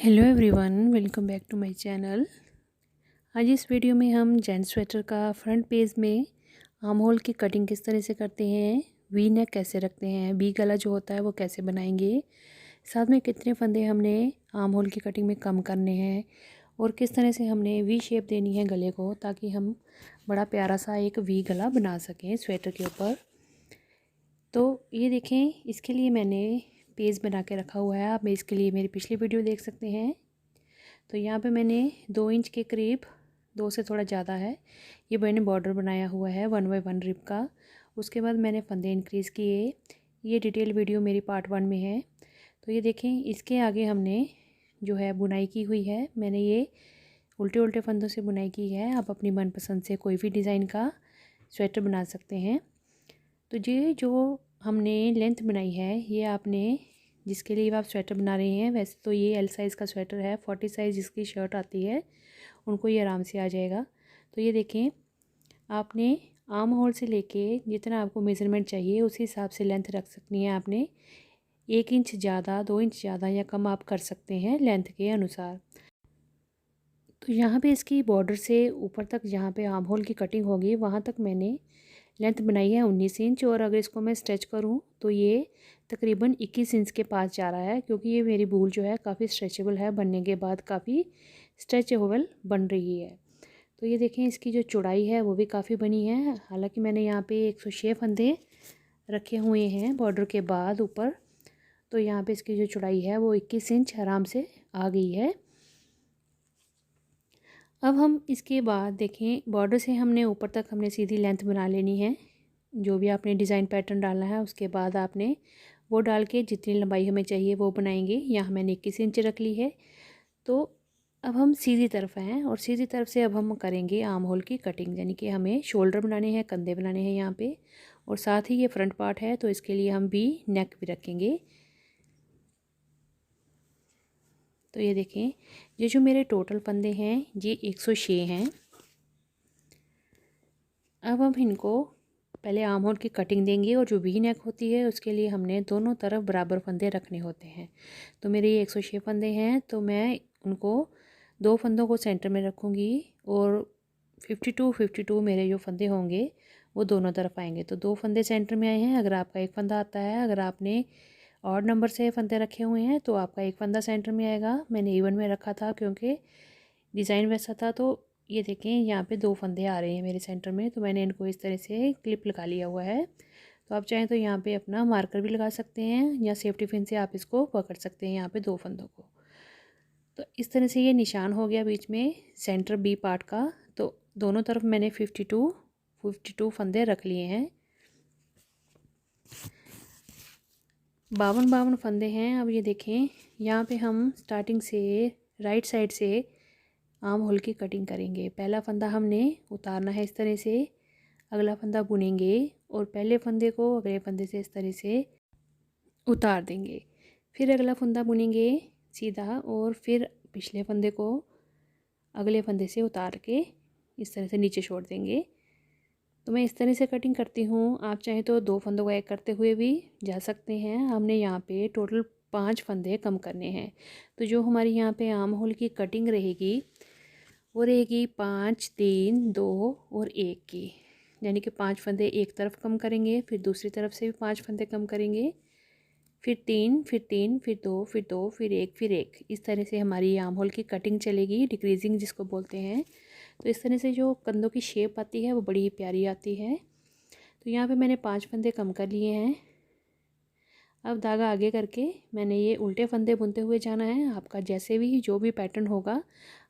Hello everyone, welcome back to my channel. आज इस video में हम जेंट्स स्वेटर का फ्रंट पेज में आर्म होल की कटिंग किस तरह से करते हैं, वी नेक कैसे रखते हैं, वी गला जो होता है वो कैसे बनाएंगे, साथ में कितने फंदे हमने आर्म होल की कटिंग में कम करने हैं और किस तरह से हमने वी शेप देनी है गले को ताकि हम बड़ा प्यारा सा एक वी गला बना सकें स्वेटर के ऊपर। तो ये देखें, इसके लिए मैंने पेज बना के रखा हुआ है। आप इसके लिए मेरी पिछली वीडियो देख सकते हैं। तो यहाँ पे मैंने 2 इंच के करीब, 2 से थोड़ा ज़्यादा है, ये मैंने बॉर्डर बनाया हुआ है 1 बाय 1 रिब का। उसके बाद मैंने फंदे इंक्रीज़ किए। ये डिटेल वीडियो मेरी पार्ट 1 में है। तो ये देखें, इसके आगे हमने जो है बुनाई की हुई है। मैंने ये उल्टे उल्टे फंदों से बुनाई की है। आप अपनी मनपसंद से कोई भी डिज़ाइन का स्वेटर बना सकते हैं। तो ये जो हमने लेंथ बनाई है, ये आपने जिसके लिए आप स्वेटर बना रहे हैं, वैसे तो ये एल साइज़ का स्वेटर है, 40 साइज़ जिसकी शर्ट आती है उनको ये आराम से आ जाएगा। तो ये देखें, आपने आर्म होल से लेके जितना आपको मेज़रमेंट चाहिए उसी हिसाब से लेंथ रख सकनी है। आपने 1 इंच ज़्यादा, 2 इंच ज़्यादा या कम आप कर सकते हैं लेंथ के अनुसार। तो यहाँ पे इसकी बॉर्डर से ऊपर तक जहाँ पे आर्म होल की कटिंग होगी वहाँ तक मैंने लेंथ बनाई है 19 इंच। और अगर इसको मैं स्ट्रेच करूँ तो ये तकरीबन 21 इंच के पास जा रहा है, क्योंकि ये मेरी बूल जो है काफ़ी स्ट्रेचेबल है, बनने के बाद काफ़ी स्ट्रेचेबल बन रही है। तो ये देखें, इसकी जो चौड़ाई है वो भी काफ़ी बनी है। हालांकि मैंने यहाँ पे 106 फंदे रखे हुए हैं बॉर्डर के बाद ऊपर, तो यहाँ पे इसकी जो चौड़ाई है वो 21 इंच आराम से आ गई है। अब हम इसके बाद देखें, बॉर्डर से हमने ऊपर तक हमने सीधी लेंथ बना लेनी है। जो भी आपने डिज़ाइन पैटर्न डालना है उसके बाद आपने वो डाल के जितनी लंबाई हमें चाहिए वो बनाएंगे। यहाँ मैंने 21 इंच रख ली है। तो अब हम सीधी तरफ हैं और सीधी तरफ से अब हम करेंगे आर्म होल की कटिंग, यानी कि हमें शोल्डर बनाने हैं, कंधे बनाने हैं यहाँ पे, और साथ ही ये फ्रंट पार्ट है तो इसके लिए हम भी नेक भी रखेंगे। तो ये देखें, ये जो मेरे टोटल फंदे हैं ये 106 हैं। अब हम इनको पहले आर्म होल की कटिंग देंगे और जो वी नेक होती है उसके लिए हमने दोनों तरफ बराबर फंदे रखने होते हैं। तो मेरे ये 106 फंदे हैं, तो मैं उनको 2 फंदों को सेंटर में रखूँगी और 52 मेरे जो फंदे होंगे वो दोनों तरफ आएंगे। तो 2 फंदे सेंटर में आए हैं। अगर आपका एक फ़ंदा आता है, अगर आपने और नंबर से फंदे रखे हुए हैं तो आपका एक फ़ंदा सेंटर में आएगा। मैंने इवन में रखा था क्योंकि डिज़ाइन वैसा था। तो ये देखें, यहाँ पे 2 फंदे आ रहे हैं मेरे सेंटर में, तो मैंने इनको इस तरह से क्लिप लगा लिया हुआ है। तो आप चाहें तो यहाँ पे अपना मार्कर भी लगा सकते हैं या सेफ्टी पिन से आप इसको पकड़ सकते हैं यहाँ पे 2 फंदों को। तो इस तरह से ये निशान हो गया बीच में सेंटर बी पार्ट का। तो दोनों तरफ मैंने 52 फंदे रख लिए हैं। 52 फंदे हैं। अब ये देखें, यहाँ पे हम स्टार्टिंग से राइट साइड से आर्म होल की कटिंग करेंगे। पहला फंदा हमने उतारना है इस तरह से, अगला फंदा बुनेंगे और पहले फंदे को अगले फंदे से इस तरह से उतार देंगे। फिर अगला फंदा बुनेंगे सीधा और फिर पिछले फंदे को अगले फंदे से उतार के इस तरह से नीचे छोड़ देंगे। तो मैं इस तरह से कटिंग करती हूँ। आप चाहें तो 2 फंदों को एक करते हुए भी जा सकते हैं। हमने यहाँ पे टोटल 5 फंदे कम करने हैं। तो जो हमारी यहाँ पे आर्म होल की कटिंग रहेगी वो रहेगी 5, 3, 2 और 1 की, यानी कि 5 फंदे एक तरफ कम करेंगे, फिर दूसरी तरफ से भी 5 फंदे कम करेंगे, फिर 3, फिर 3, फिर 2, फिर 2, फिर 1, फिर 1। इस तरह से हमारी आर्म होल की कटिंग चलेगी, डिक्रीजिंग जिसको बोलते हैं। तो इस तरह से जो कंधों की शेप आती है वो बड़ी ही प्यारी आती है। तो यहाँ पे मैंने 5 फंदे कम कर लिए हैं। अब धागा आगे करके मैंने ये उल्टे फंदे बुनते हुए जाना है। आपका जैसे भी जो भी पैटर्न होगा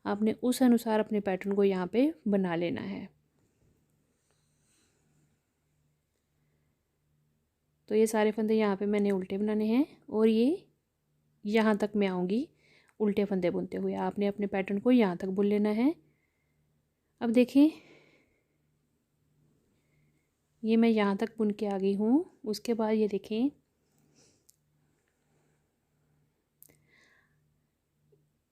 आपने उस अनुसार अपने पैटर्न को यहाँ पे बना लेना है। तो ये सारे फंदे यहाँ पे मैंने उल्टे बनाने हैं और ये यहाँ तक मैं आऊँगी उल्टे फंदे बुनते हुए। आपने अपने पैटर्न को यहाँ तक बुन लेना है। अब देखें, ये मैं यहाँ तक बुन के आ गई हूँ। उसके बाद ये देखें,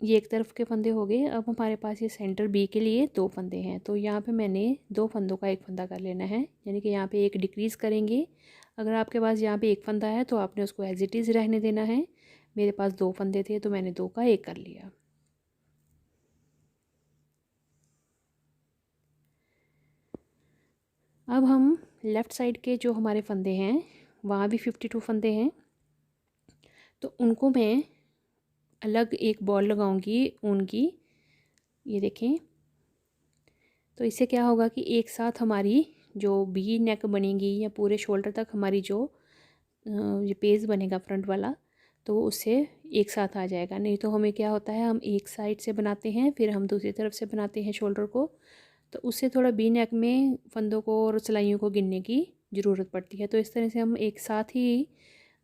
ये एक तरफ के फंदे हो गए। अब हमारे पास ये सेंटर बी के लिए 2 फंदे हैं। तो यहाँ पे मैंने 2 फंदों का एक फंदा कर लेना है, यानी कि यहाँ पे एक डिक्रीज़ करेंगे। अगर आपके पास यहाँ पे एक फंदा है तो आपने उसको एज इट इज़ रहने देना है। मेरे पास 2 फंदे थे तो मैंने 2 का 1 कर लिया। अब हम लेफ़्ट साइड के जो हमारे फंदे हैं वहाँ भी 52 फंदे हैं, तो उनको मैं अलग एक बॉल लगाऊंगी ऊन की। ये देखें, तो इससे क्या होगा कि एक साथ हमारी जो वी नेक बनेगी या पूरे शोल्डर तक हमारी जो ये पेज बनेगा फ्रंट वाला, तो उससे एक साथ आ जाएगा। नहीं तो हमें क्या होता है, हम एक साइड से बनाते हैं फिर हम दूसरी तरफ से बनाते हैं शोल्डर को, तो उससे थोड़ा वी नेक में फंदों को और सिलाइयों को गिनने की ज़रूरत पड़ती है। तो इस तरह से हम एक साथ ही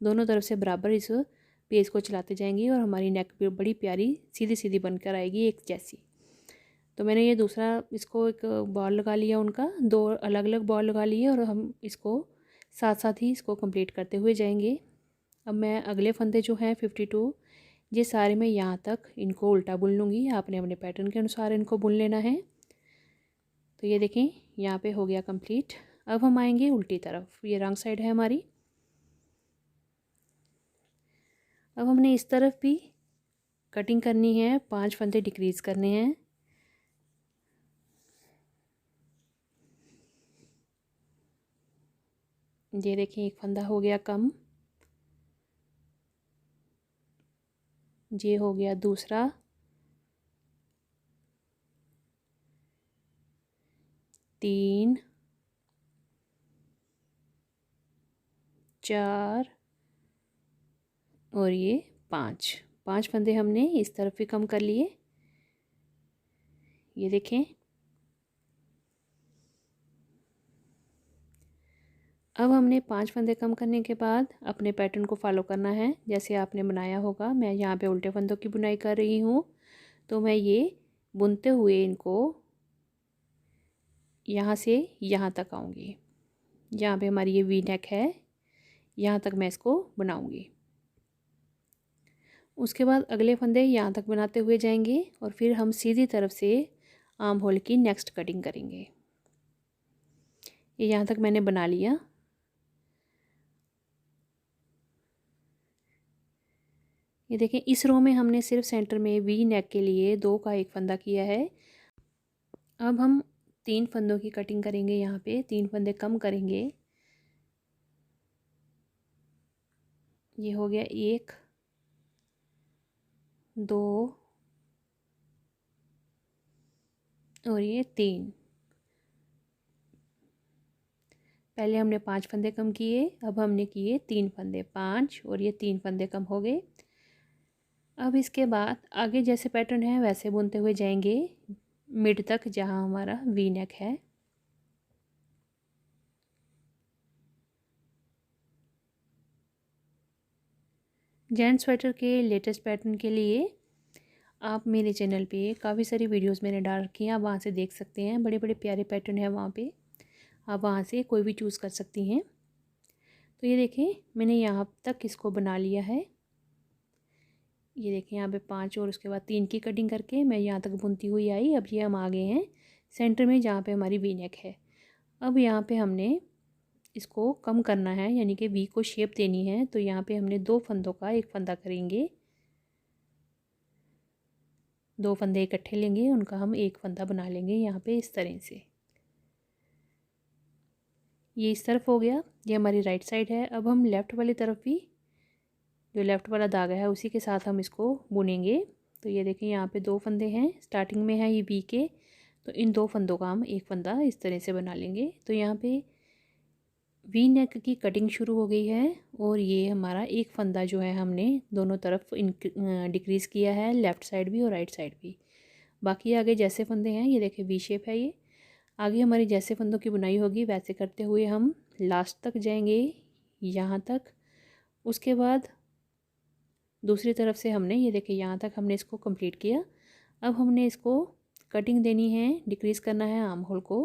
दोनों तरफ से बराबर इस पेज को चलाते जाएंगे और हमारी नेक भी बड़ी प्यारी सीधी सीधी बनकर आएगी एक जैसी। तो मैंने ये दूसरा इसको एक बॉल लगा लिया, उनका 2 अलग अलग बॉल लगा लिए और हम इसको साथ साथ ही इसको कंप्लीट करते हुए जाएंगे। अब मैं अगले फंदे जो हैं 52, ये सारे मैं यहाँ तक इनको उल्टा बुन लूँगी। आपने अपने पैटर्न के अनुसार इनको बुन लेना है। तो ये देखें, यहाँ पे हो गया कंप्लीट। अब हम आएंगे उल्टी तरफ, ये रॉन्ग साइड है हमारी। अब हमने इस तरफ भी कटिंग करनी है, 5 फंदे डिक्रीज़ करने हैं। ये देखें, एक फंदा हो गया कम, ये हो गया दूसरा, तीन, 4 और ये 5 फंदे हमने इस तरफ भी कम कर लिए। ये देखें, अब हमने 5 फंदे कम करने के बाद अपने पैटर्न को फॉलो करना है जैसे आपने बनाया होगा। मैं यहाँ पे उल्टे फंदों की बुनाई कर रही हूँ, तो मैं ये बुनते हुए इनको यहाँ से यहाँ तक आऊँगी। यहाँ पे हमारी ये वी नेक है, यहाँ तक मैं इसको बनाऊँगी। उसके बाद अगले फंदे यहाँ तक बनाते हुए जाएंगे और फिर हम सीधी तरफ से आर्म होल की नेक्स्ट कटिंग करेंगे। ये यहाँ तक मैंने बना लिया। ये देखें, इस रो में हमने सिर्फ सेंटर में वी नेक के लिए 2 का 1 फंदा किया है। अब हम 3 फंदों की कटिंग करेंगे, यहाँ पे 3 फंदे कम करेंगे। ये हो गया 1, 2 और ये 3। पहले हमने 5 फंदे कम किए, अब हमने किए 3 फंदे, 5 और ये 3 फंदे कम हो गए। अब इसके बाद आगे जैसे पैटर्न है वैसे बुनते हुए जाएंगे मिड तक जहाँ हमारा वी नेक है। जेंट्स स्वेटर के लेटेस्ट पैटर्न के लिए आप मेरे चैनल पे काफ़ी सारी वीडियोस मैंने डाल रखी हैं, आप वहाँ से देख सकते हैं। बड़े बड़े प्यारे पैटर्न है वहाँ पे, आप वहाँ से कोई भी चूज़ कर सकती हैं। तो ये देखें, मैंने यहाँ तक इसको बना लिया है। ये देखें, यहाँ पे 5 और उसके बाद 3 की कटिंग करके मैं यहाँ तक बुनती हुई आई। अब ये हम आ गए हैं सेंटर में जहाँ पे हमारी वी नेक है। अब यहाँ पे हमने इसको कम करना है, यानी कि वी को शेप देनी है। तो यहाँ पे हमने 2 फंदों का 1 फंदा करेंगे, 2 फंदे इकट्ठे लेंगे, उनका हम 1 फंदा बना लेंगे यहाँ पे इस तरह से। ये इस तरफ हो गया, ये हमारी राइट साइड है। अब हम लेफ़्ट वाली तरफ भी जो लेफ़्ट वाला धागा है उसी के साथ हम इसको बुनेंगे। तो ये देखें, यहाँ पे 2 फंदे हैं, स्टार्टिंग में है ये वी के, तो इन 2 फंदों का हम 1 फंदा इस तरह से बना लेंगे। तो यहाँ पे वी नेक की कटिंग शुरू हो गई है और ये हमारा 1 फंदा जो है हमने दोनों तरफ डिक्रीज़ किया है, लेफ़्ट साइड भी और राइट साइड भी। बाकी आगे जैसे फंदे हैं, ये देखें वी शेप है, ये आगे हमारी जैसे फंदों की बुनाई होगी वैसे करते हुए हम लास्ट तक जाएंगे, यहाँ तक। उसके बाद दूसरी तरफ से हमने ये देखें यहाँ तक हमने इसको कंप्लीट किया। अब हमने इसको कटिंग देनी है, डिक्रीज़ करना है आर्म होल को।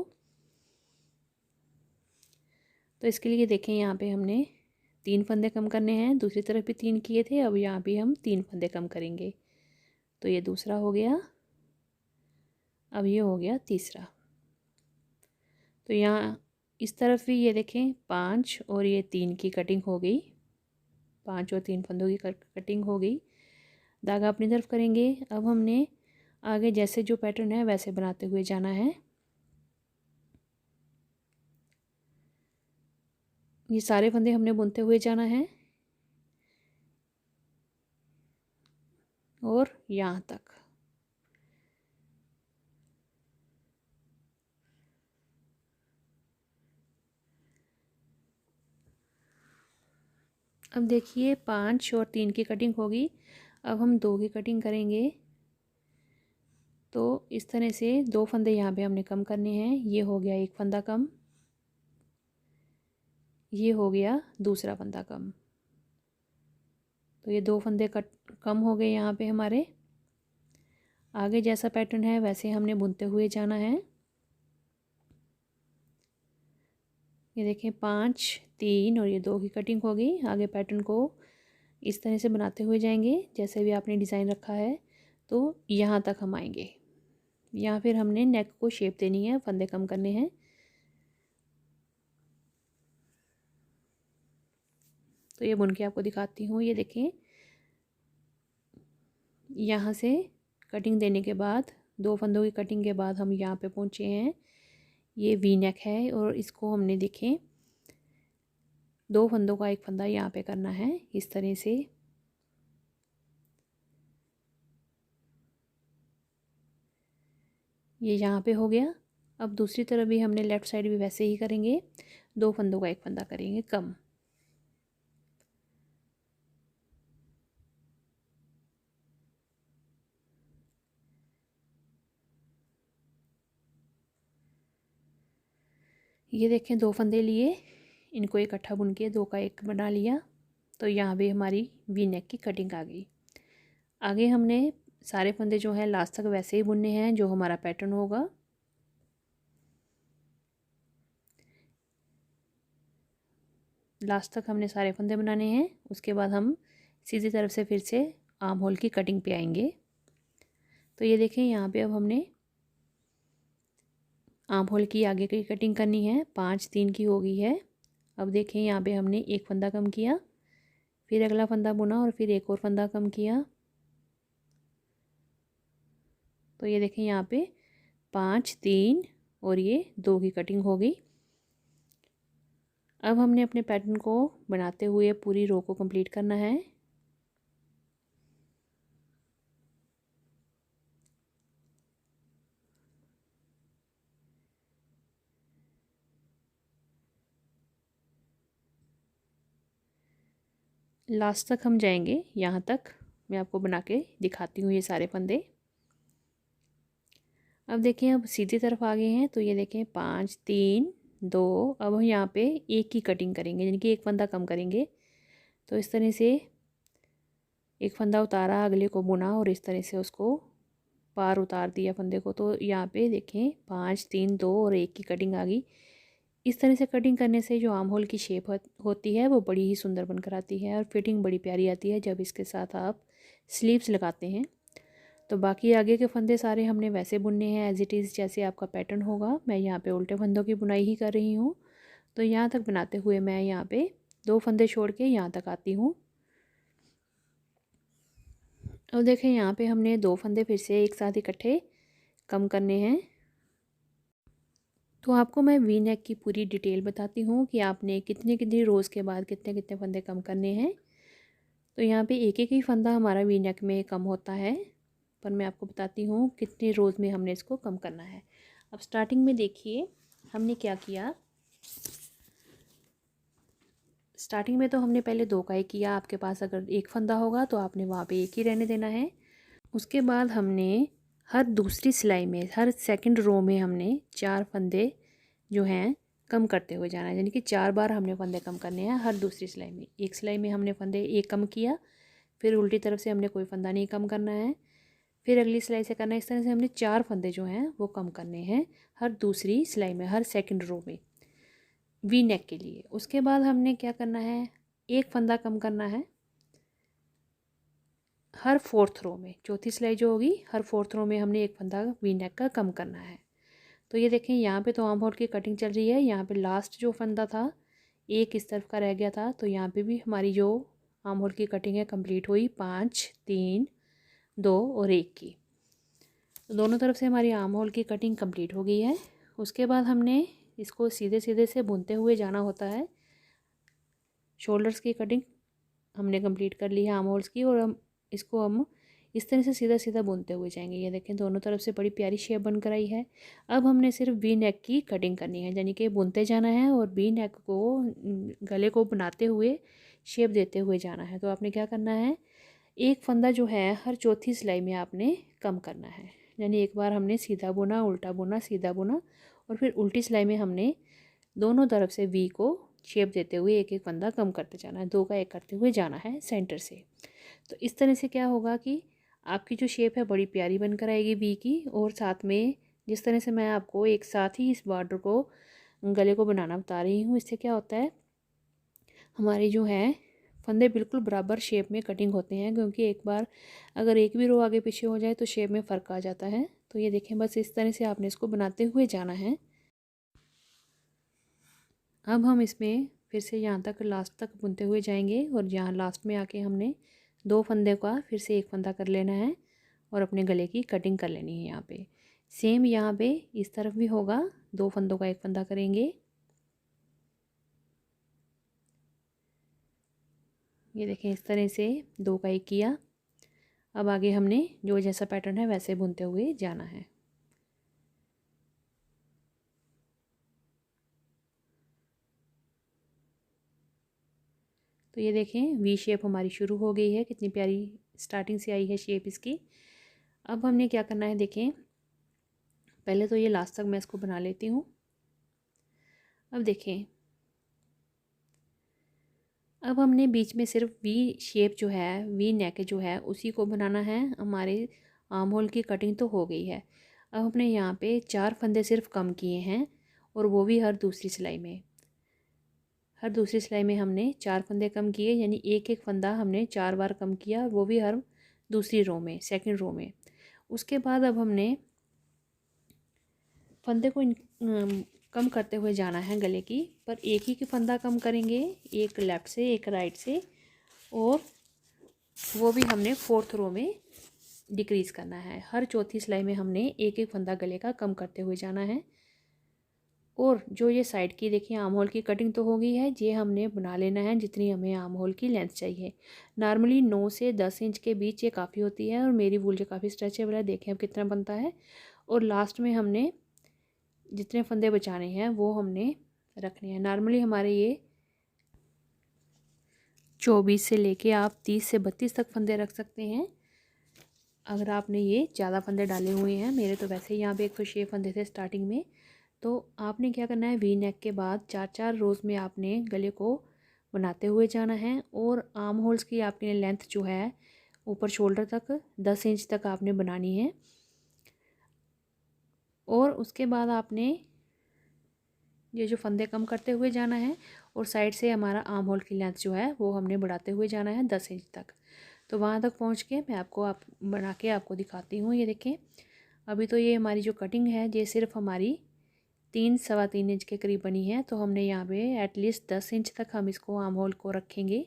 तो इसके लिए देखें, यहाँ पे हमने 3 फंदे कम करने हैं, दूसरी तरफ भी 3 किए थे, अब यहाँ भी हम 3 फंदे कम करेंगे। तो ये दूसरा हो गया, अब ये हो गया तीसरा। तो यहाँ इस तरफ भी ये देखें 5 और ये 3 की कटिंग हो गई। 5 और 3 फंदों की कटिंग हो गई। धागा अपनी तरफ करेंगे। अब हमने आगे जैसे जो पैटर्न है वैसे बनाते हुए जाना है। ये सारे फंदे हमने बुनते हुए जाना है और यहाँ तक। अब देखिए 5 और 3 की कटिंग होगी। अब हम 2 की कटिंग करेंगे। तो इस तरह से 2 फंदे यहाँ पे हमने कम करने हैं। ये हो गया एक फंदा कम, ये हो गया दूसरा फंदा कम। तो ये 2 फंदे कम हो गए यहाँ पे हमारे। आगे जैसा पैटर्न है वैसे हमने बुनते हुए जाना है। ये देखें 5, 3 और ये 2 की कटिंग हो गई। आगे पैटर्न को इस तरह से बनाते हुए जाएंगे जैसे भी आपने डिज़ाइन रखा है। तो यहाँ तक हम आएंगे। यहाँ फिर हमने नेक को शेप देनी है, फंदे कम करने हैं। तो ये बुन के आपको दिखाती हूँ। ये देखें यहाँ से कटिंग देने के बाद 2 फंदों की कटिंग के बाद हम यहाँ पे पहुँचे हैं। ये वी नेक है और इसको हमने देखें 2 फंदों का एक फंदा यहाँ पे करना है इस तरह से। ये यहाँ पे हो गया। अब दूसरी तरफ भी हमने लेफ़्ट साइड भी वैसे ही करेंगे। 2 फंदों का एक फंदा करेंगे कम। ये देखें 2 फंदे लिए, इनको इकट्ठा बुन के 2 का एक बना लिया। तो यहाँ भी हमारी वी नेक की कटिंग आ गई। आगे हमने सारे फंदे जो हैं लास्ट तक वैसे ही बुनने हैं जो हमारा पैटर्न होगा। लास्ट तक हमने सारे फंदे बनाने हैं। उसके बाद हम सीधी तरफ से फिर से आर्म होल की कटिंग पे आएंगे। तो ये देखें यहाँ पे अब हमने आर्म होल की आगे की कटिंग करनी है। 5, 3 की हो गई है। अब देखें यहाँ पे हमने एक फंदा कम किया, फिर अगला फंदा बुना और फिर एक और फंदा कम किया। तो ये देखें यहाँ पे 5, 3 और ये 2 की कटिंग हो गई। अब हमने अपने पैटर्न को बनाते हुए पूरी रो को कंप्लीट करना है। लास्ट तक हम जाएंगे, यहाँ तक मैं आपको बना के दिखाती हूँ ये सारे फंदे। अब देखें अब सीधी तरफ आ गए हैं। तो ये देखें 5, 3, 2। अब हम यहाँ पे एक की कटिंग करेंगे यानी कि एक फंदा कम करेंगे। तो इस तरह से एक फंदा उतारा, अगले को बुना और इस तरह से उसको पार उतार दिया फंदे को। तो यहाँ पे देखें 5, 3, 2 और एक की कटिंग आ गई। इस तरह से कटिंग करने से जो आर्म होल की शेप होती है वो बड़ी ही सुंदर बनकर आती है और फिटिंग बड़ी प्यारी आती है जब इसके साथ आप स्लीव्स लगाते हैं। तो बाकी आगे के फंदे सारे हमने वैसे बुनने हैं एज इट इज़ जैसे आपका पैटर्न होगा। मैं यहाँ पे उल्टे फंदों की बुनाई ही कर रही हूँ। तो यहाँ तक बनाते हुए मैं यहाँ पे 2 फंदे छोड़ के यहाँ तक आती हूँ। और देखें यहाँ पे हमने 2 फंदे फिर से एक साथ इकट्ठे कम करने हैं। तो आपको मैं वी नेक की पूरी डिटेल बताती हूँ कि आपने कितने कितनी रोज़ के बाद कितने कितने फंदे कम करने हैं। तो यहाँ पे एक एक ही फंदा हमारा वी नेक में कम होता है, पर मैं आपको बताती हूँ कितनी रोज़ में हमने इसको कम करना है। अब स्टार्टिंग में देखिए हमने क्या किया। स्टार्टिंग में तो हमने पहले 2 का ही किया। आपके पास अगर एक फंदा होगा तो आपने वहाँ पे एक ही रहने देना है। उसके बाद हमने हर दूसरी सिलाई में, हर सेकंड रो में हमने 4 फंदे जो हैं कम करते हुए जाना है। यानी कि 4 बार हमने फंदे कम करने हैं हर दूसरी सिलाई में। एक सिलाई में हमने फंदे एक कम किया, फिर उल्टी तरफ से हमने कोई फंदा नहीं कम करना है, फिर अगली सिलाई से करना है। इस तरह से हमने 4 फंदे जो हैं वो कम करने हैं हर दूसरी सिलाई में, हर सेकंड रो में वी नेक के लिए। उसके बाद हमने क्या करना है, एक फंदा कम करना है हर 4th रो में। चौथी सिलाई जो होगी हर 4th रो में हमने एक फंदा वी नेक का कम करना है। तो ये देखें यहाँ पे तो आर्म होल की कटिंग चल रही है। यहाँ पे लास्ट जो फंदा था एक इस तरफ का रह गया था, तो यहाँ पे भी हमारी जो आर्म होल की कटिंग है कंप्लीट हुई 5, 3, 2 और 1 की। तो दोनों तरफ से हमारी आर्म होल की कटिंग कंप्लीट हो गई है। उसके बाद हमने इसको सीधे सीधे से बुनते हुए जाना होता है। शोल्डर्स की कटिंग हमने कंप्लीट कर ली है आर्म होल्स की, और हम इस तरह से सीधा सीधा बुनते हुए जाएंगे। ये देखें दोनों तरफ से बड़ी प्यारी शेप बनकर आई है। अब हमने सिर्फ वी नेक की कटिंग करनी है, यानी कि बुनते जाना है और वी नेक को गले को बनाते हुए शेप देते हुए जाना है। तो आपने क्या करना है, एक फंदा जो है हर चौथी सिलाई में आपने कम करना है। यानी एक बार हमने सीधा बुना, उल्टा बुना, सीधा बुना, और फिर उल्टी सिलाई में हमने दोनों तरफ से वी को शेप देते हुए एक एक फंदा कम करते जाना है, 2 का 1 करते हुए जाना है सेंटर से। तो इस तरह से क्या होगा कि आपकी जो शेप है बड़ी प्यारी बनकर आएगी वी की। और साथ में जिस तरह से मैं आपको एक साथ ही इस बॉर्डर को गले को बनाना बता रही हूँ, इससे क्या होता है हमारी जो है फंदे बिल्कुल बराबर शेप में कटिंग होते हैं, क्योंकि एक बार अगर एक भी रो आगे पीछे हो जाए तो शेप में फ़र्क आ जाता है। तो ये देखें बस इस तरह से आपने इसको बनाते हुए जाना है। अब हम इसमें फिर से यहाँ तक लास्ट तक बुनते हुए जाएंगे, और यहाँ लास्ट में आके हमने 2 फंदे का फिर से एक फंदा कर लेना है और अपने गले की कटिंग कर लेनी है। यहाँ पे सेम यहाँ पे इस तरफ भी होगा, 2 फंदों का एक फंदा करेंगे। ये देखें इस तरह से 2 का 1 किया। अब आगे हमने जो जैसा पैटर्न है वैसे बुनते हुए जाना है। तो ये देखें वी शेप हमारी शुरू हो गई है, कितनी प्यारी स्टार्टिंग से आई है शेप इसकी। अब हमने क्या करना है देखें, पहले तो ये लास्ट तक मैं इसको बना लेती हूँ। अब देखें, अब हमने बीच में सिर्फ वी शेप जो है, वी नेक जो है उसी को बनाना है। हमारे आर्म होल की कटिंग तो हो गई है। अब हमने यहाँ पे 4 फंदे सिर्फ कम किए हैं, और वो भी हर दूसरी सिलाई में। हर दूसरी सिलाई में हमने 4 फंदे कम किए, यानी एक एक फंदा हमने 4 बार कम किया, और वो भी हर दूसरी रो में, सेकंड रो में। उसके बाद अब हमने फंदे को कम करते हुए जाना है गले की, पर एक ही की फंदा कम करेंगे, एक लेफ़्ट से एक राइट से, और वो भी हमने 4th रो में डिक्रीज़ करना है। हर चौथी सिलाई में हमने एक एक फंदा गले का कम करते हुए जाना है। और जो ये साइड की देखिए आर्म होल की कटिंग तो हो गई है, ये हमने बना लेना है जितनी हमें आर्म होल की लेंथ चाहिए। नॉर्मली 9 से 10 इंच के बीच ये काफ़ी होती है, और मेरी वूल जो काफ़ी स्ट्रेचेबल है, देखें अब कितना बनता है। और लास्ट में हमने जितने फंदे बचाने हैं वो हमने रखने हैं। नॉर्मली हमारे ये 24 से लेके आप 30 से 32 तक फंदे रख सकते हैं, अगर आपने ये ज़्यादा फंदे डाले हुए हैं। मेरे तो वैसे ही यहाँ पे 106 फंदे थे स्टार्टिंग में। तो आपने क्या करना है, वी नेक के बाद 4-4 रोज़ में आपने गले को बनाते हुए जाना है, और आर्म होल्स की आपने लेंथ जो है ऊपर शोल्डर तक 10 इंच तक आपने बनानी है। और उसके बाद आपने ये जो फंदे कम करते हुए जाना है, और साइड से हमारा आर्म होल की लेंथ जो है वो हमने बढ़ाते हुए जाना है 10 इंच तक। तो वहाँ तक पहुँच के मैं आपको बना के आपको दिखाती हूँ। ये देखें अभी तो ये हमारी जो कटिंग है ये सिर्फ हमारी 3-3.25 इंच के करीब बनी है। तो हमने यहाँ पे एटलीस्ट 10 इंच तक हम इसको आर्म होल को रखेंगे,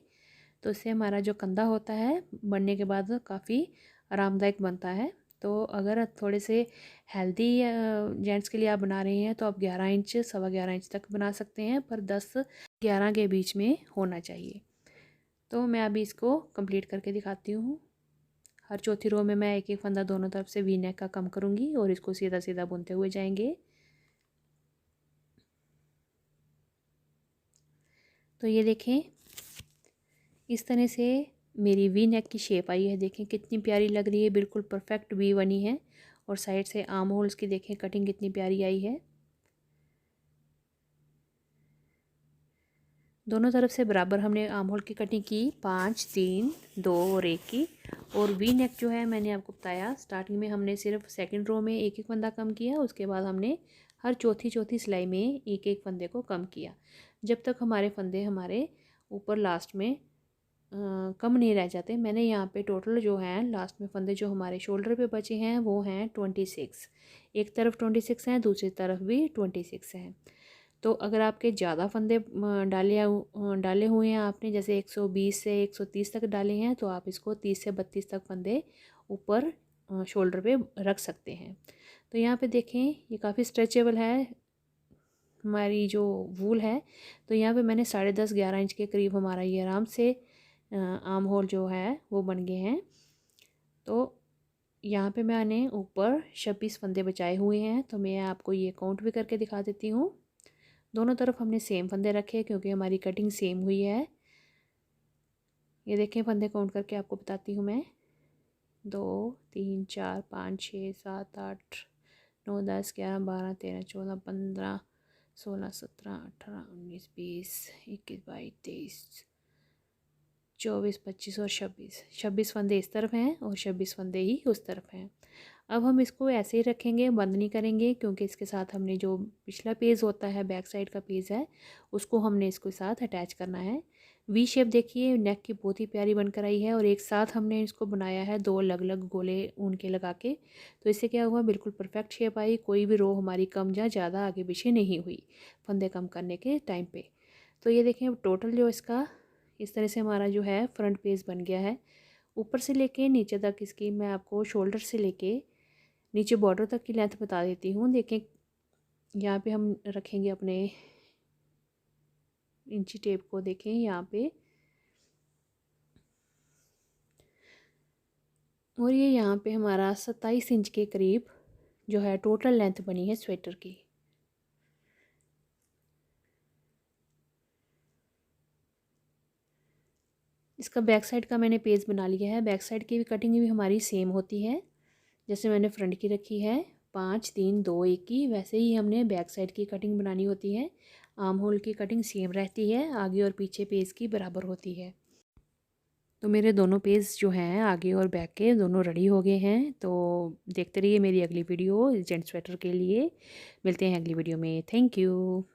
तो इससे हमारा जो कंधा होता है बनने के बाद काफ़ी आरामदायक बनता है। तो अगर थोड़े से हेल्दी जेंट्स के लिए आप बना रहे हैं तो आप 11 इंच 11.25 इंच तक बना सकते हैं, पर 10-11 के बीच में होना चाहिए। तो मैं अभी इसको कंप्लीट करके दिखाती हूँ। हर चौथी रो में मैं एक एक फंदा दोनों तरफ से वी नेक का कम करूँगी, और इसको सीधा सीधा बुनते हुए जाएंगे। तो ये देखें इस तरह से मेरी वी नेक की शेप आई है, देखें कितनी प्यारी लग रही है, बिल्कुल परफेक्ट वी बनी है। और साइड से आर्म होल्स की देखें कटिंग कितनी प्यारी आई है। दोनों तरफ से बराबर हमने आर्म होल की कटिंग की, 5, 3, 2 और 1 की। और वी नेक जो है मैंने आपको बताया स्टार्टिंग में हमने सिर्फ सेकंड रो में एक एक फंदा कम किया, उसके बाद हमने हर चौथी सिलाई में एक एक फंदे को कम किया, जब तक हमारे फंदे हमारे ऊपर लास्ट में कम नहीं रह जाते। मैंने यहाँ पे टोटल जो है लास्ट में फंदे जो हमारे शोल्डर पे बचे हैं वो हैं 26। एक तरफ 26 हैं, दूसरी तरफ भी 26 हैं। तो अगर आपके ज़्यादा फंदे डाले हुए हैं आपने, जैसे 120 से 130 तक डाले हैं, तो आप इसको 30 से 32 तक फंदे ऊपर शोल्डर पे रख सकते हैं। तो यहाँ पे देखें ये काफ़ी स्ट्रेचेबल है हमारी जो वूल है। तो यहाँ पे मैंने 10.5-11 इंच के करीब हमारा ये आराम से आर्म होल जो है वो बन गए हैं। तो यहाँ पे मैंने ऊपर 26 फंदे बचाए हुए हैं, तो मैं आपको ये काउंट भी करके दिखा देती हूँ। दोनों तरफ हमने सेम फंदे रखे क्योंकि हमारी कटिंग सेम हुई है। ये देखें फंदे काउंट करके आपको बताती हूँ मैं। 2 3 4 5 6 7 8 9 10 11 12 13 14 15 16 17 18 19 20 21 22 23 24 25 और 26 फंदे इस तरफ हैं और 26 फंदे ही उस तरफ हैं। अब हम इसको ऐसे ही रखेंगे, बंद नहीं करेंगे, क्योंकि इसके साथ हमने जो पिछला पेज होता है, बैक साइड का पेज है, उसको हमने इसके साथ अटैच करना है। वी शेप देखिए नेक की बहुत ही प्यारी बनकर आई है, और एक साथ हमने इसको बनाया है 2 अलग अलग गोले ऊन के लगा के। तो इससे क्या हुआ, बिल्कुल परफेक्ट शेप आई, कोई भी रो हमारी कम या ज़्यादा आगे पीछे नहीं हुई फंदे कम करने के टाइम पे। तो ये देखें टोटल जो इसका इस तरह से हमारा जो है फ्रंट पेज बन गया है। ऊपर से लेके नीचे तक इसकी मैं आपको शोल्डर से लेके नीचे बॉर्डर तक की लेंथ बता देती हूँ। देखें यहाँ पे हम रखेंगे अपने इंची टेप को, देखें यहाँ पे, और ये यहाँ पे हमारा 27 इंच के करीब जो है टोटल लेंथ बनी है स्वेटर की। इसका बैक साइड का मैंने पेज बना लिया है। बैक साइड की भी कटिंग भी हमारी सेम होती है, जैसे मैंने फ्रंट की रखी है 5 3 2 1 की, वैसे ही हमने बैक साइड की कटिंग बनानी होती है। आर्म होल की कटिंग सेम रहती है, आगे और पीछे पेज की बराबर होती है। तो मेरे दोनों पेज जो हैं आगे और बैक के दोनों रेडी हो गए हैं। तो देखते रहिए मेरी अगली वीडियो जेंट्स स्वेटर के लिए। मिलते हैं अगली वीडियो में। Thank you.